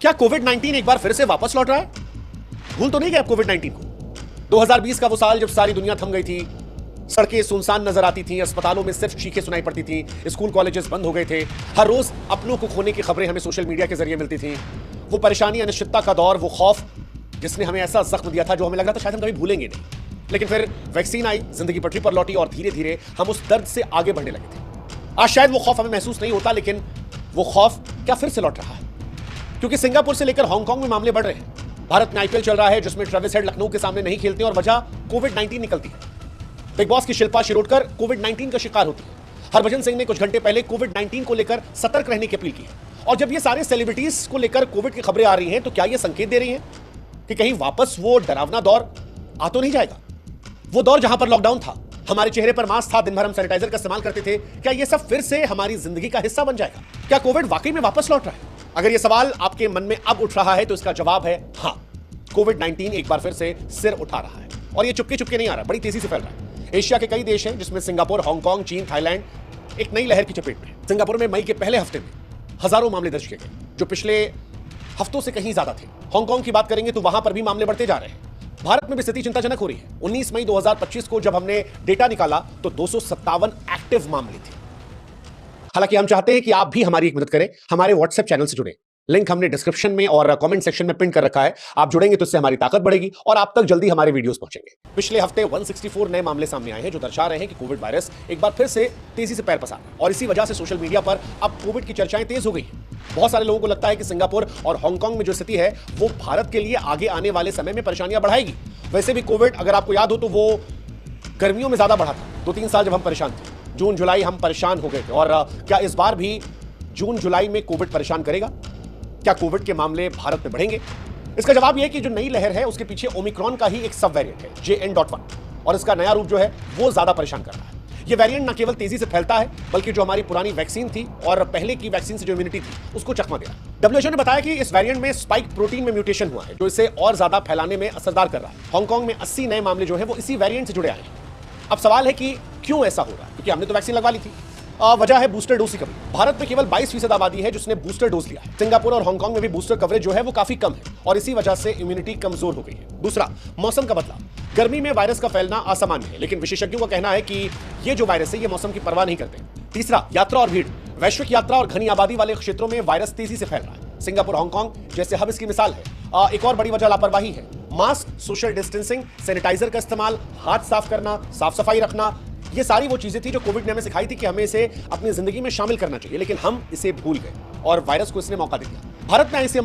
क्या कोविड-19 एक बार फिर से वापस लौट रहा है? भूल तो नहीं गए आप कोविड-19 को? 2020 का वो साल जब सारी दुनिया थम गई थी, सड़कें सुनसान नजर आती थी, अस्पतालों में सिर्फ चीखें सुनाई पड़ती थी, स्कूल कॉलेजेस बंद हो गए थे, हर रोज अपनों को खोने की खबरें हमें सोशल मीडिया के जरिए मिलती थी। वो परेशानी, अनिश्चितता का दौर, वो खौफ जिसने हमें ऐसा जख्म दिया था जो हमें लग रहा था शायद हम कभी भूलेंगे नहीं। लेकिन फिर वैक्सीन आई, जिंदगी पटरी पर लौटी और धीरे धीरे हम उस दर्द से आगे बढ़ने लगे थे। आज शायद वो खौफ हमें महसूस नहीं होता, लेकिन वो खौफ क्या फिर से लौट रहा है? क्योंकि सिंगापुर से लेकर हांगकांग में मामले बढ़ रहे हैं। भारत में आईपीएल चल रहा है जिसमें ट्रेविस हेड लखनऊ के सामने नहीं खेलते और वजह कोविड-19 निकलती है। बिग बॉस की शिल्पा शिरोडकर कोविड-19 का शिकार होती है। हरभजन सिंह ने कुछ घंटे पहले कोविड-19 को लेकर सतर्क रहने की अपील की है। और जब ये सारे सेलिब्रिटीज को लेकर कोविड की खबरें आ रही हैं, तो क्या ये संकेत दे रही हैं कि कहीं वापस वो डरावना दौर आ तो नहीं जाएगा? वो दौर जहां पर लॉकडाउन था, हमारे चेहरे पर मास्क था, दिन भर हम सैनिटाइजर का इस्तेमाल करते थे, क्या ये सब फिर से हमारी जिंदगी का हिस्सा बन जाएगा? क्या कोविड वाकई में वापस लौट रहा है? अगर ये सवाल आपके मन में अब उठ रहा है तो इसका जवाब है हां। कोविड-19 एक बार फिर से सिर उठा रहा है और ये चुपके चुपके नहीं आ रहा, बड़ी तेजी से फैल रहा है। एशिया के कई देश हैं जिसमें सिंगापुर, हांगकांग, चीन, थाईलैंड एक नई लहर की चपेट में है। सिंगापुर में मई के पहले हफ्ते में हजारों मामले दर्ज किए गए, जो पिछले हफ्तों से कहीं ज्यादा थे। हांगकांग की बात करेंगे तो वहां पर भी मामले बढ़ते जा रहे हैं। भारत में भी स्थिति चिंताजनक हो रही है। 19 मई 2025 को जब हमने डेटा निकाला तो 257 एक्टिव मामले थे। हालांकि हम चाहते हैं कि आप भी हमारी एक मदद करें, हमारे व्हाट्सएप चैनल से जुड़े। लिंक हमने डिस्क्रिप्शन में और कमेंट सेक्शन में पिन कर रखा है। आप जुड़ेंगे तो इससे हमारी ताकत बढ़ेगी और आप तक जल्दी हमारे वीडियोस पहुंचेंगे। पिछले हफ्ते 164 नए मामले सामने आए हैं जो दर्शा रहे हैं कि कोविड वायरस एक बार फिर से तेजी से पैर पसार रहा है और इसी वजह से सोशल मीडिया पर अब कोविड की चर्चाएं तेज हो गई हैं। बहुत सारे लोगों को लगता है कि सिंगापुर और हांगकांग में जो स्थिति है वो भारत के लिए आगे आने वाले समय में परेशानियां बढ़ाएगी। वैसे भी कोविड, अगर आपको याद हो, तो वो गर्मियों में ज्यादा बढ़ा था। 2-3 साल जब हम परेशान थे, जून जुलाई हम परेशान हो गए थे। और क्या इस बार भी जून जुलाई में कोविड परेशान करेगा? क्या कोविड के मामले भारत में बढ़ेंगे? इसका जवाब यह है कि जो नई लहर है उसके पीछे ओमिक्रॉन का ही एक सब वेरिएंट है, JN.1, और इसका नया रूप जो है वो ज्यादा परेशान कर रहा है। ये वेरिएंट न केवल तेजी से फैलता है बल्कि जो हमारी पुरानी वैक्सीन थी और पहले की वैक्सीन से जो इम्यूनिटी थी उसको चकमा दे रहा है। WHO ने बताया कि इस वेरिएंट में स्पाइक प्रोटीन में म्यूटेशन हुआ है जो इसे और ज्यादा फैलाने में असरदार कर रहा है। हांगकांग में 80 नए मामले जो है वो इसी वेरिएंट से जुड़े आए हैं। अब सवाल है कि क्यों ऐसा हो रहा है? क्योंकि हमने तो वैक्सीन लगवा ली थी। वजह है बूस्टर डोज की कमी। भारत में केवल 22% आबादी है जिसने बूस्टर डोज लिया है। सिंगापुर और हांगकांग में भी बूस्टर कवरेज जो है वो काफी कम है और इसी वजह से इम्यूनिटी कमजोर हो गई है। दूसरा, मौसम का बदलाव। गर्मी में वायरस का फैलना असामान्य है, लेकिन विशेषज्ञों का कहना है कि ये जो वायरस है ये मौसम की परवाह नहीं करते। तीसरा, यात्रा और भीड़। वैश्विक यात्रा और घनी आबादी वाले क्षेत्रों में वायरस तेजी से फैल रहा है। सिंगापुर, हांगकांग जैसे हब इसकी मिसाल है। एक और बड़ी वजह लापरवाही है। मास्क, सोशल डिस्टेंसिंग, सैनिटाइजर का इस्तेमाल, हाथ साफ करना, साफ सफाई रखना, ये सारी वो चीजें थी जो कोविड ने हमें सिखाई थी कि हमें इसे अपनी जिंदगी में शामिल करना चाहिए, लेकिन हम इसे भूल गए और वायरस को इसने मौका दे दिया। भारत में ऐसे